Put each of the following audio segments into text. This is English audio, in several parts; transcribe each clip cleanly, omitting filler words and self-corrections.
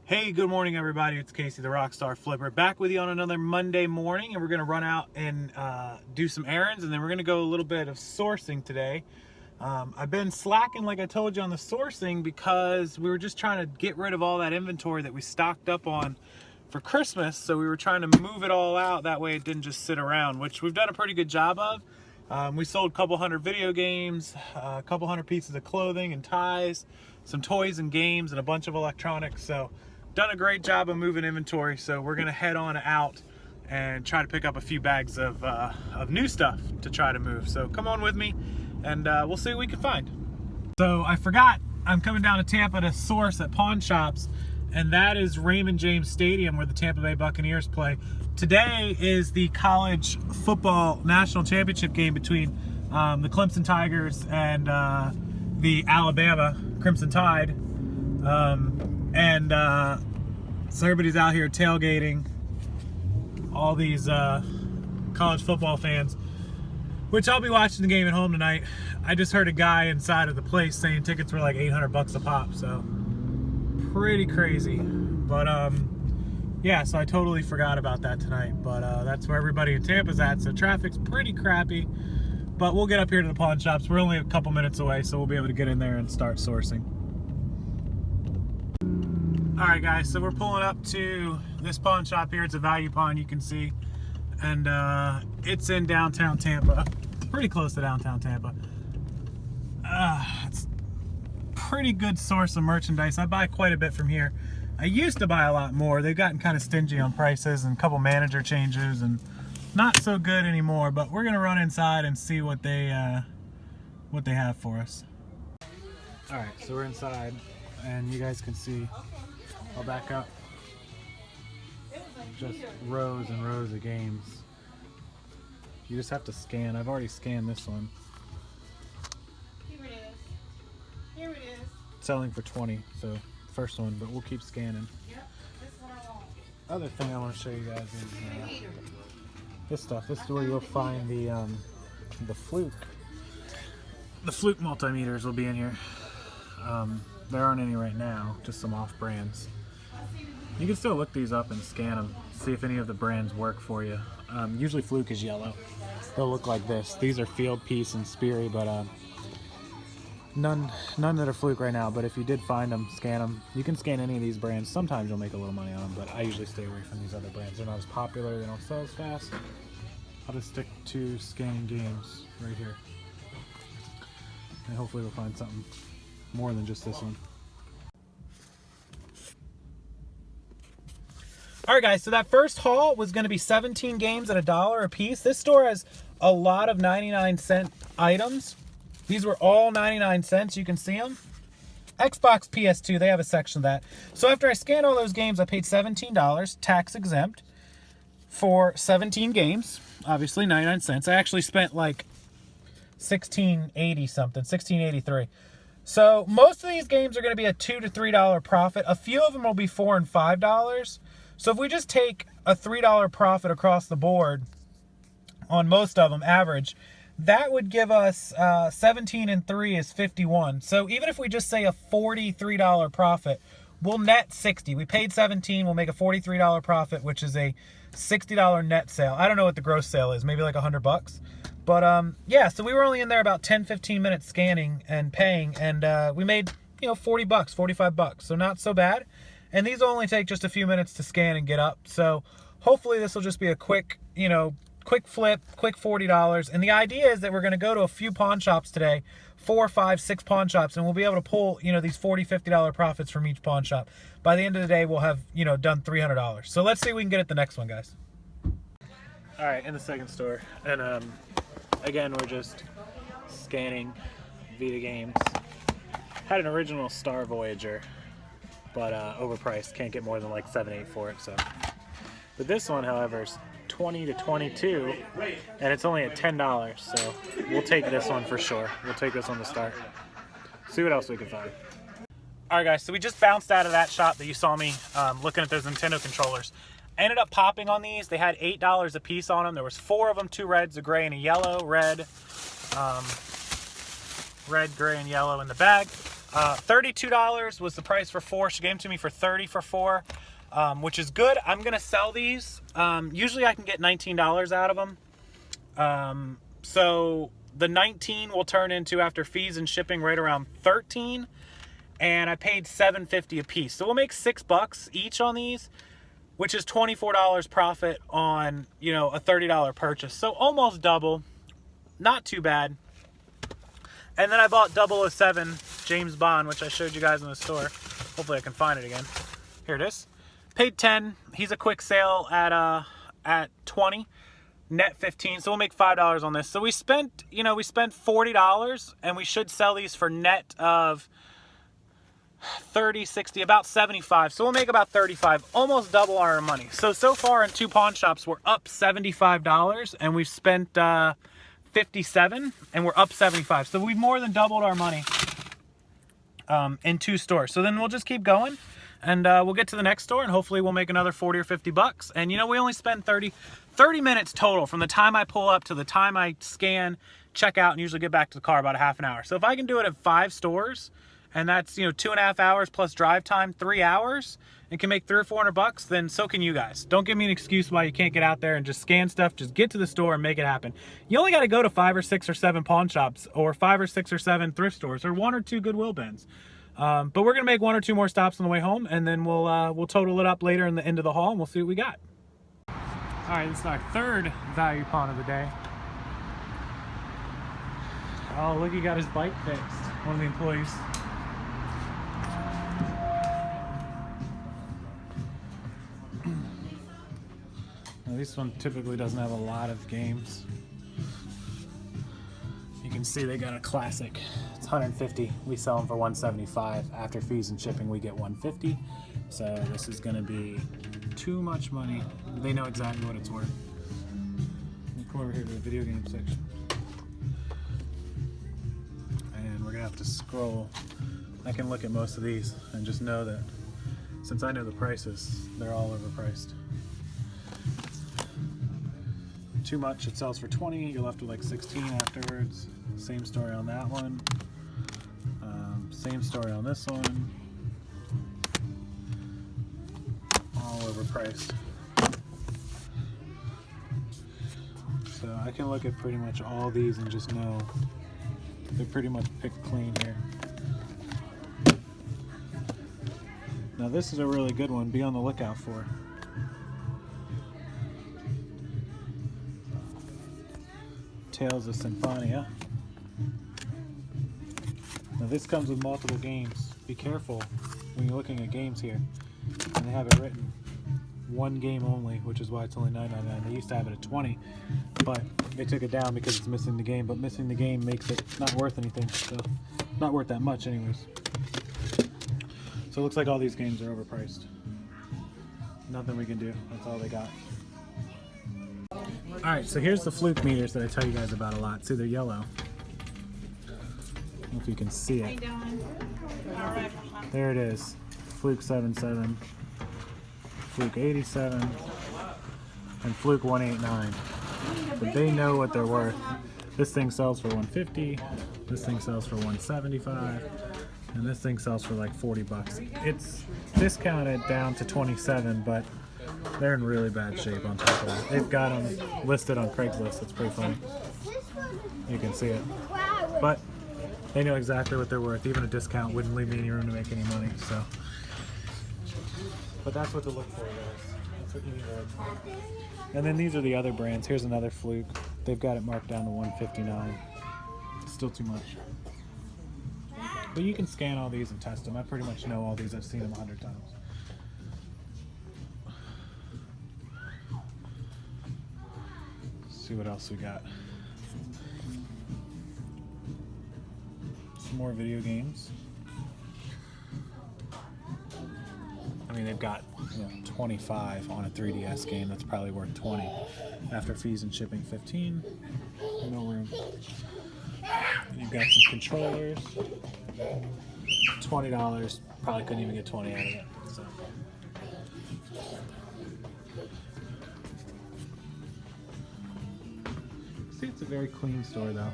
Hey, good morning everybody. It's Casey the Rockstarflipper back with you on another Monday morning, and we're going to run out and do some errands, and then we're going to go a little bit of sourcing today. I've been slacking, like I told you, on the sourcing because we were just trying to get rid of all that inventory that we stocked up on for Christmas, so we were trying to move it all out, that way it didn't just sit around, which we've done a pretty good job of. We sold a couple hundred video games, a couple hundred pieces of clothing and ties, some toys and games, and a bunch of electronics, so done a great job of moving inventory. So we're gonna head on out and try to pick up a few bags of new stuff to try to move. So come on with me, and we'll see what we can find. So I forgot, I'm coming down to Tampa to source at pawn shops, and that is Raymond James Stadium where the Tampa Bay Buccaneers play. Today is the college football national championship game between the Clemson Tigers and the Alabama Crimson Tide. So everybody's out here tailgating, all these college football fans, which I'll be watching the game at home tonight. I just heard a guy inside of the place saying tickets were like $800 a pop, so pretty crazy. But yeah, so I totally forgot about that tonight, but that's where everybody in Tampa's at, so traffic's pretty crappy, but we'll get up here to the pawn shops. We're only a couple minutes away, so we'll be able to get in there and start sourcing. Alright guys, so we're pulling up to this pawn shop here. It's a value pawn, you can see, and it's in downtown Tampa, pretty close to downtown Tampa. It's a pretty good source of merchandise. I buy quite a bit from here. I used to buy a lot more. They've gotten kind of stingy on prices and a couple manager changes and not so good anymore, but we're gonna run inside and see what they have for us. Alright, so we're inside and you guys can see, I'll back up, just rows and rows of games. You just have to scan. I've already scanned this one. Here it is. Here it is. Selling for 20, so first one, but we'll keep scanning. Yep, this one I want. Other thing I want to show you guys is this stuff. This is where you'll find the Fluke. The Fluke multimeters will be in here. There aren't any right now, just some off brands. You can still look these up and scan them, see if any of the brands work for you. Usually Fluke is yellow. They'll look like this. These are Field Piece and Sperry, but none that are Fluke right now. But if you did find them, scan them. You can scan any of these brands. Sometimes you'll make a little money on them, but I usually stay away from these other brands. They're not as popular, they don't sell as fast. I'll just stick to scanning games right here. And hopefully we'll find something more than just this one. Alright guys, so that first haul was going to be 17 games at $1 a piece. This store has a lot of 99-cent items. These were all 99 cents, you can see them. Xbox, PS2, they have a section of that. So after I scanned all those games, I paid $17, tax exempt, for 17 games. Obviously 99 cents. I actually spent like $16.80 something, $16.83. So most of these games are going to be a $2 to $3 profit. A few of them will be $4 and $5. So if we just take a $3 profit across the board on most of them, average, that would give us 17 and 3 is 51. So even if we just say a $43 profit, we'll net 60. We paid 17, we'll make a $43 profit, which is a $60 net sale. I don't know what the gross sale is, maybe like $100. But yeah, so we were only in there about 10-15 minutes scanning and paying, and we made, you know, $40, $45. So not so bad. And these will only take just a few minutes to scan and get up. So hopefully this will just be a quick, you know, quick flip, quick $40. And the idea is that we're going to go to a few pawn shops today, 4, 5, 6 pawn shops, and we'll be able to pull, you know, these $40, $50 profits from each pawn shop. By the end of the day, we'll have, you know, done $300. So let's see if we can get at the next one, guys. All right, in the second store. And again, we're just scanning Vita games. Had an original Star Voyager, but overpriced. Can't get more than like $7, $8 for it. So, but this one, however, is 20 to 22, and it's only at $10. So we'll take this one for sure. We'll take this one to start. See what else we can find. All right, guys. So we just bounced out of that shop that you saw me looking at those Nintendo controllers. I ended up popping on these. They had $8 a piece on them. There was 4 of them, 2 reds, a gray, and a yellow. Red, gray, and yellow in the bag. $32 was the price for 4. She gave them to me for $30 for 4, which is good. I'm gonna sell these. Usually I can get $19 out of them. So the 19 will turn into, after fees and shipping, right around 13. And I paid $7.50 a piece. So we'll make $6 each on these, which is $24 profit on, you know, a $30 purchase. So almost double. Not too bad. And then I bought 007 James Bond, which I showed you guys in the store. Hopefully I can find it again. Here it is. Paid 10. He's a quick sale at 20. Net 15. So we'll make $5 on this. So we spent, you know, $40, and we should sell these for net of 30, 60, about 75. So we'll make about 35, almost double our money. So far in 2 pawn shops, we're up $75, and we've spent 57, and we're up 75. So we've more than doubled our money in 2 stores. So then we'll just keep going, and we'll get to the next store, and hopefully we'll make another 40 or 50 bucks. And you know, we only spend 30 minutes total from the time I pull up to the time I scan, check out, and usually get back to the car, about a half an hour. So if I can do it at 5 stores, and that's, you know, 2.5 hours plus drive time, 3 hours, and can make $300 or $400, then so can you guys. Don't give me an excuse why you can't get out there and just scan stuff. Just get to the store and make it happen. You only got to go to 5 or 6 or 7 pawn shops, or 5 or 6 or 7 thrift stores, or 1 or 2 Goodwill bins. But we're gonna make 1 or 2 more stops on the way home, and then we'll total it up later in the end of the haul, and we'll see what we got. All right, this is our 3rd value pawn of the day. Oh, look, he got his bike fixed. One of the employees. Now, this one typically doesn't have a lot of games. You can see they got a classic. It's 150. We sell them for 175. After fees and shipping, we get 150. So this is going to be too much money. They know exactly what it's worth. We'll come over here to the video game section, and we're gonna have to scroll. I can look at most of these and just know that, since I know the prices, they're all overpriced. Too much. It sells for 20. You're left with like 16 afterwards. Same story on that one. Same story on this one. All overpriced. So I can look at pretty much all these and just know they're pretty much picked clean here. Now this is a really good one. Be on the lookout for. Tales of Symphonia. Now this comes with multiple games. Be careful when you're looking at games here. And they have it written 1 game only, which is why it's only $9.99. They used to have it at 20, but they took it down because it's missing the game. But missing the game makes it not worth anything, so not worth that much anyways. So it looks like all these games are overpriced. Nothing we can do. That's all they got. Alright, so here's the fluke meters that I tell you guys about a lot. See, they're yellow. I don't know if you can see it. There it is. Fluke 77, Fluke 87, and Fluke 189. But they know what they're worth. This thing sells for 150, this thing sells for 175, and this thing sells for like 40 bucks. It's discounted down to 27, but they're in really bad shape on top of that. They've got them listed on Craigslist. It's pretty funny. You can see it. But they know exactly what they're worth. Even a discount wouldn't leave me any room to make any money. So, but that's what to look for, guys. That's what you need to look for. And then these are the other brands. Here's another Fluke. They've got it marked down to 159. Still too much. But you can scan all these and test them. I pretty much know all these. I've seen them 100 times. Let's see what else we got. Some more video games. I mean, they've got 25 on a 3DS game. That's probably worth 20. After fees and shipping, 15. No room. And you've got some controllers. $20. Probably couldn't even get 20 out of it. So. See, it's a very clean store, though.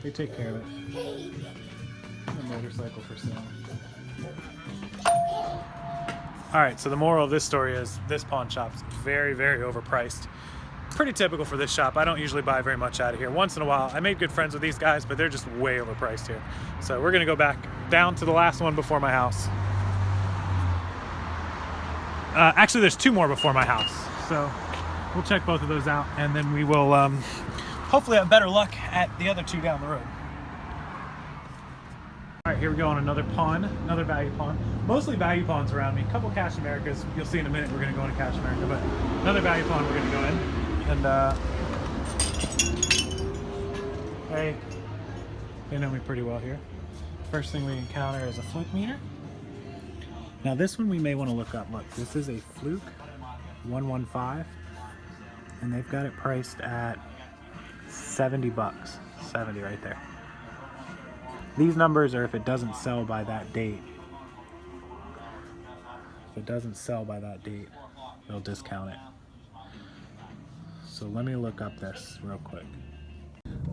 They take care of it. motorcycle for sale. All right, so the moral of this story is this pawn shop's very, very overpriced. Pretty typical for this shop. I don't usually buy very much out of here. Once in a while, I made good friends with these guys, but they're just way overpriced here. So we're gonna go back down to the last one before my house. Actually, there's 2 more before my house. So we'll check both of those out, and then we will hopefully have better luck at the other 2 down the road. All right, here we go on another pawn, another value pawn. Mostly value pawns around me. A couple Cash Americas. You'll see in a minute we're gonna go into Cash America, but another value pawn we're gonna go in. And hey, they know me pretty well here. First thing we encounter is a fluke meter. Now this one we may want to look up. Look, this is a fluke 115, and they've got it priced at 70 bucks. 70 right there. These numbers are if it doesn't sell by that date. If it doesn't sell by that date, they'll discount it. So let me look up this real quick.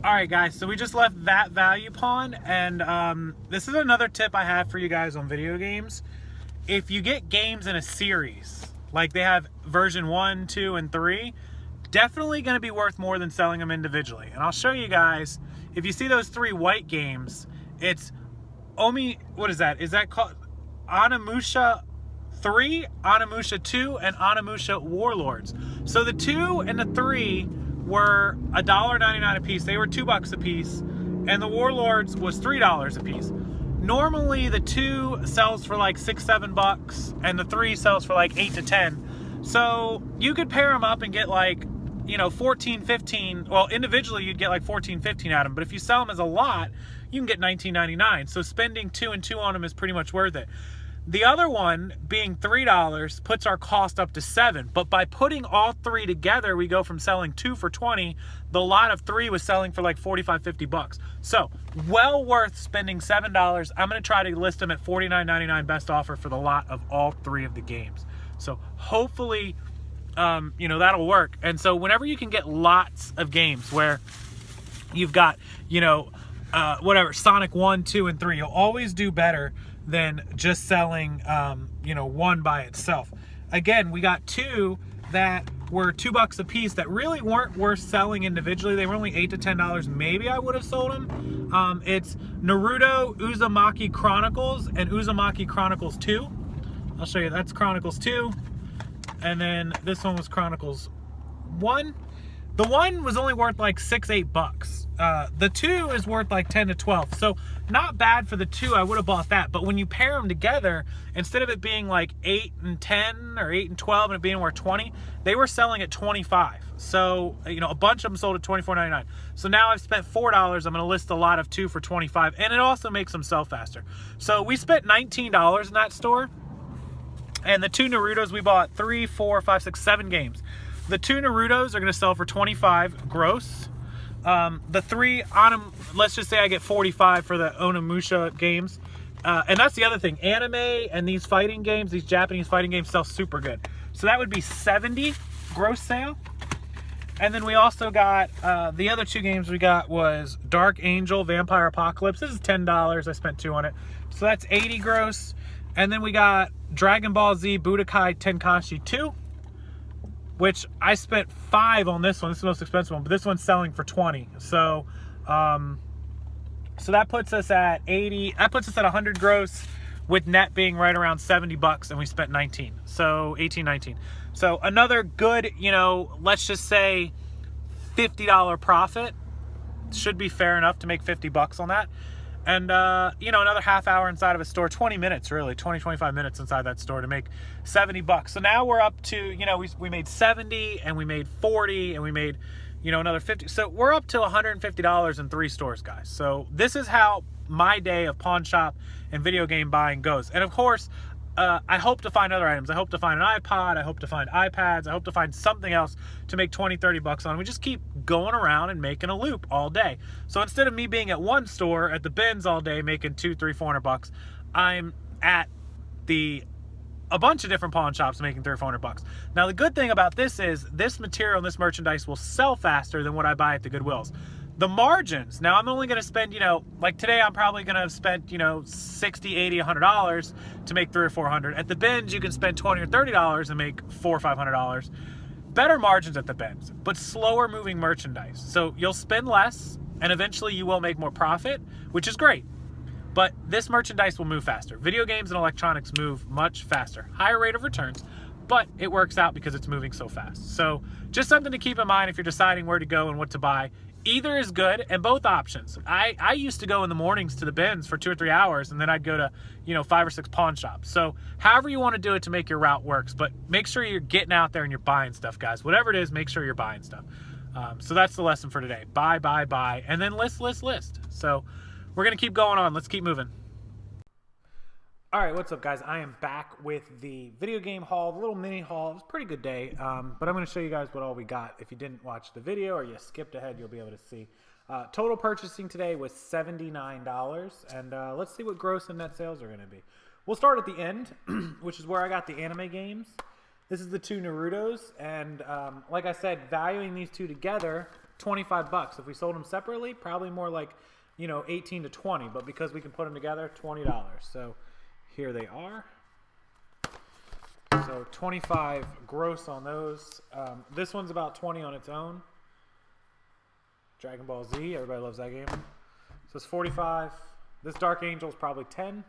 All right, guys, so we just left that value pawn, and this is another tip I have for you guys on video games. If you get games in a series, like they have version 1, 2, and 3, definitely going to be worth more than selling them individually. And I'll show you guys, if you see those 3 white games, it's what is that? Is that called Onimusha 3, Onimusha 2, and Onimusha Warlords. So the 2 and the 3 were $1.99 a piece. They were $2 a piece, and the Warlords was $3 a piece. Normally the 2 sells for like $6, $7, and the 3 sells for like $8 to $10. So you could pair them up and get like, you know, 14, 15. Well, individually you'd get like 14, 15 at them, but if you sell them as a lot, you can get $19.99. So spending 2 and 2 on them is pretty much worth it. The other one, being $3, puts our cost up to $7. But by putting all 3 together, we go from selling 2 for $20. The lot of 3 was selling for like 45, 50 bucks. So well worth spending $7. I'm going to try to list them at $49.99 best offer for the lot of all 3 of the games. So hopefully, you know, that'll work. And so whenever you can get lots of games where you've got, you know, whatever, Sonic 1, 2, and 3, you'll always do better than just selling, you know, 1 by itself. Again, we got 2 that were $2 a piece that really weren't worth selling individually. They were only $8 to $10. Maybe I would have sold them. It's Naruto Uzumaki Chronicles and Uzumaki Chronicles 2. I'll show you. That's Chronicles 2. And then this one was Chronicles 1. The 1 was only worth like $6, $8. The 2 is worth like 10 to 12. So not bad for the 2. I would have bought that. But when you pair them together, instead of it being like 8 and 10 or 8 and 12 and it being worth 20, they were selling at 25. So, you know, a bunch of them sold at $24.99. So now I've spent $4. I'm going to list a lot of 2 for $25, and it also makes them sell faster. So we spent $19 in that store. And the 2 Narutos, we bought 3, 4, 5, 6, 7 games. The 2 Narutos are going to sell for $25 gross. The 3, let's just say I get $45 for the Onimusha games. And that's the other thing. Anime and these fighting games, these Japanese fighting games, sell super good. So that would be $70 gross sale. And then we also got, the other 2 games we got was Dark Angel, Vampire Apocalypse. This is $10. I spent $2 on it. So that's $80 gross. And then we got Dragon Ball Z Budokai Tenkaichi 2, which I spent $5 on this one. This is the most expensive one, but this one's selling for $20. So, so that puts us at 80. That puts us at 100 gross, with net being right around 70 bucks, and we spent 19. So 18, 19. So another good, you know, let's just say $50 profit. Should be fair enough to make 50 bucks on that. And, you know, another half hour inside of a store, 20 minutes, really, 20, 25 minutes inside that store to make 70 bucks. So now we're up to, you know, we made 70 and we made 40 and we made, you know, another 50. So we're up to $150 in 3 stores, guys. So this is how my day of pawn shop and video game buying goes. And of course, I hope to find other items. I hope to find an iPod. I hope to find iPads. I hope to find something else to make 20, 30 bucks on. We just keep going around and making a loop all day. So instead of me being at one store at the bins all day making 200, 300, 400 bucks, I'm at a bunch of different pawn shops making 300 or 400 bucks. Now the good thing about this is this material and this merchandise will sell faster than what I buy at the Goodwills. The margins. Now I'm only going to spend, like today I'm probably going to have spent, $60, $80, $100 to make $300 or $400. At the bins, you can spend $20 or $30 and make $400 or $500. Better margins at the bins, but slower moving merchandise. So you'll spend less and eventually you will make more profit, which is great. But this merchandise will move faster. Video games and electronics move much faster. Higher rate of returns, but it works out because it's moving so fast. So just something to keep in mind if you're deciding where to go and what to buy. Either is good, and both options. I used to go in the mornings to the bins for 2 or 3 hours, and then I'd go to 5 or 6 pawn shops. So however you want to do it to make your route works, but make sure you're getting out there and you're buying stuff, guys. Whatever it is, make sure you're buying stuff. So that's the lesson for today. Buy, buy, buy, and then list. So we're going to keep going on. Let's keep moving. All right, what's up, guys? I am back with the video game haul, the little mini haul. It was a pretty good day, but I'm going to show you guys what all we got. If you didn't watch the video or you skipped ahead, you'll be able to see. Total purchasing today was $79, and let's see what gross and net sales are going to be. We'll start at the end, which is where I got the anime games. This is the 2 Narutos, and like I said, valuing these two together, $25. If we sold them separately, probably more like 18 to 20, but because we can put them together, $20. So here they are. So 25 gross on those. This one's about 20 on its own. Dragon Ball Z, everybody loves that game. So it's 45. This Dark Angel is probably 10.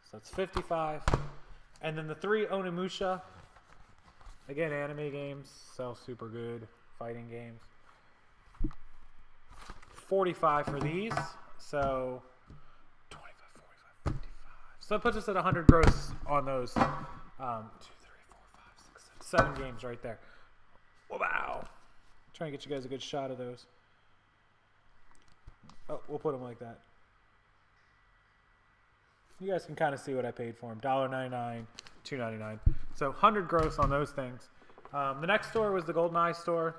So it's 55. And then the 3 Onimusha. Again, anime games. Sell super good. Fighting games. 45 for these. So 25, 45, 55. So that puts us at 100 gross on those. 2, 3, 4, 5, 6, 7 games right there. Wow. Trying to get you guys a good shot of those. Oh, we'll put them like that. You guys can kind of see what I paid for them. $1.99, $2.99. So 100 gross on those things. The next store was the GoldenEye store.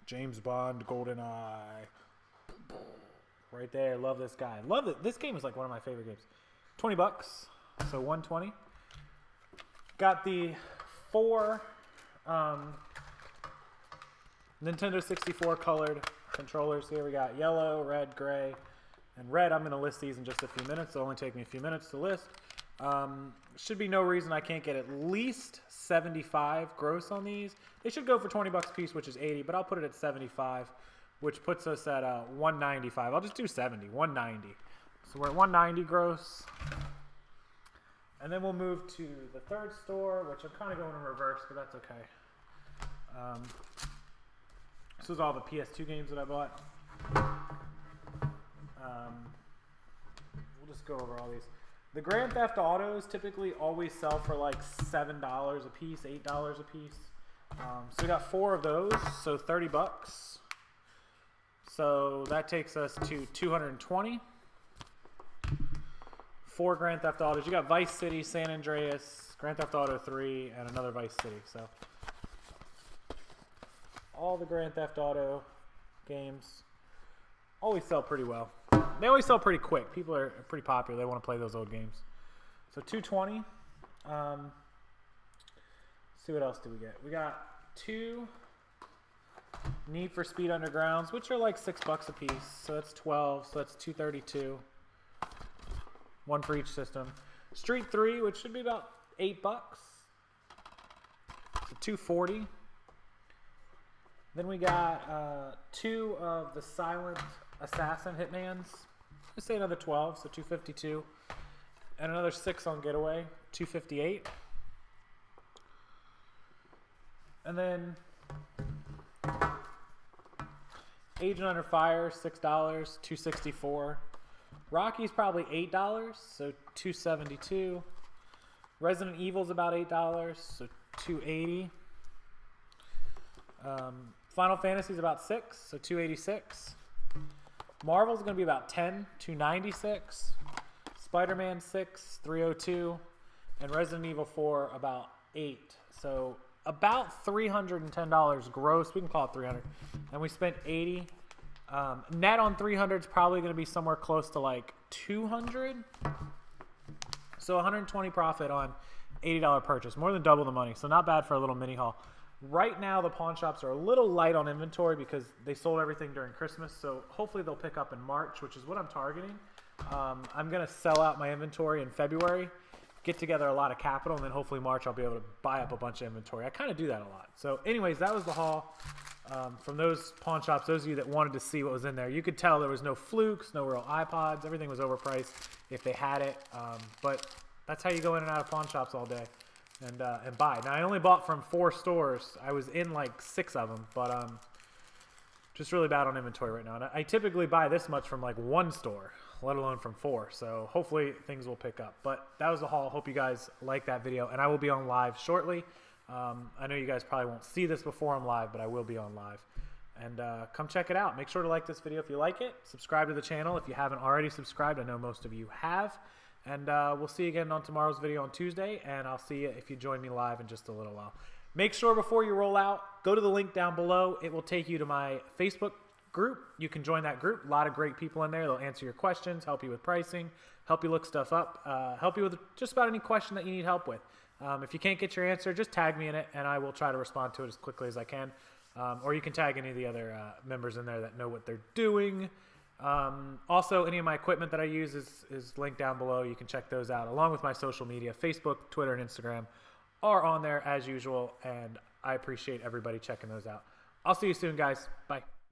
James Bond, GoldenEye. Right there. Love this guy. Love it. This game is like one of my favorite games. $20. So 120. Got the 4 Nintendo 64 colored controllers here. We got yellow, red, gray, and red. I'm going to list these in just a few minutes. It'll only take me a few minutes to list. Should be no reason I can't get at least 75 gross on these. They should go for $20 a piece, which is 80, but I'll put it at 75, which puts us at 195. I'll just do 70, 190. So we're at 190 gross. And then we'll move to the third store, which I'm kind of going in reverse, but that's okay. This was all the PS2 games that I bought. We'll just go over all these. The Grand Theft Autos typically always sell for like $7 a piece, $8 a piece. So we got 4 of those, so $30. So that takes us to 220. 4 Grand Theft Autos. You got Vice City, San Andreas, Grand Theft Auto 3, and another Vice City. So all the Grand Theft Auto games always sell pretty well. They always sell pretty quick. People are pretty popular. They want to play those old games. So 220. See what else do we get? We got 2 Need for Speed Undergrounds, which are like $6 a piece. So that's 12. So that's 232. 1 for each system. Street 3, which should be about $8. So 240. Then we got 2 of the Silent Assassin Hitmans. Let's say another 12, so 252. And another 6 on Getaway, 258. And then Agent Under Fire, $6, 264. Rocky's probably $8, so 272. Resident Evil's about $8, so 280. Final Fantasy's about 6, so 286. Marvel's going to be about 10, 296. Spider-Man 6, 302. And Resident Evil 4 about 8. So about $310 gross. We can call it 300. And we spent 80. Net on 300 is probably going to be somewhere close to like 200. So 120 profit on $80 purchase. More than double the money. So not bad for a little mini haul. Right now, the pawn shops are a little light on inventory because they sold everything during Christmas. So hopefully they'll pick up in March, which is what I'm targeting. I'm going to sell out my inventory in February, get together a lot of capital, and then hopefully March I'll be able to buy up a bunch of inventory. I kind of do that a lot. So anyways, that was the haul from those pawn shops. Those of you that wanted to see what was in there, you could tell there was no flukes, no real iPods. Everything was overpriced if they had it. But that's how you go in and out of pawn shops all day. And buy. Now, I only bought from 4 stores. I was in like 6 of them, but just really bad on inventory right now. And I typically buy this much from like 1 store, let alone from 4. So hopefully things will pick up. But that was the haul. Hope you guys like that video. And I will be on live shortly. I know you guys probably won't see this before I'm live, but I will be on live. And come check it out. Make sure to like this video if you like it. Subscribe to the channel if you haven't already subscribed. I know most of you have. And we'll see you again on tomorrow's video on Tuesday, and I'll see you if you join me live in just a little while. Make sure before you roll out, go to the link down below. It will take you to my Facebook group. You can join that group. A lot of great people in there. They'll answer your questions, help you with pricing, help you look stuff up, help you with just about any question that you need help with. If you can't get your answer, just tag me in it, and I will try to respond to it as quickly as I can. Or you can tag any of the other members in there that know what they're doing. Also, any of my equipment that I use is linked down below. You can check those out, along with my social media. Facebook, Twitter, and Instagram are on there as usual, and I appreciate everybody checking those out. I'll see you soon, guys. Bye.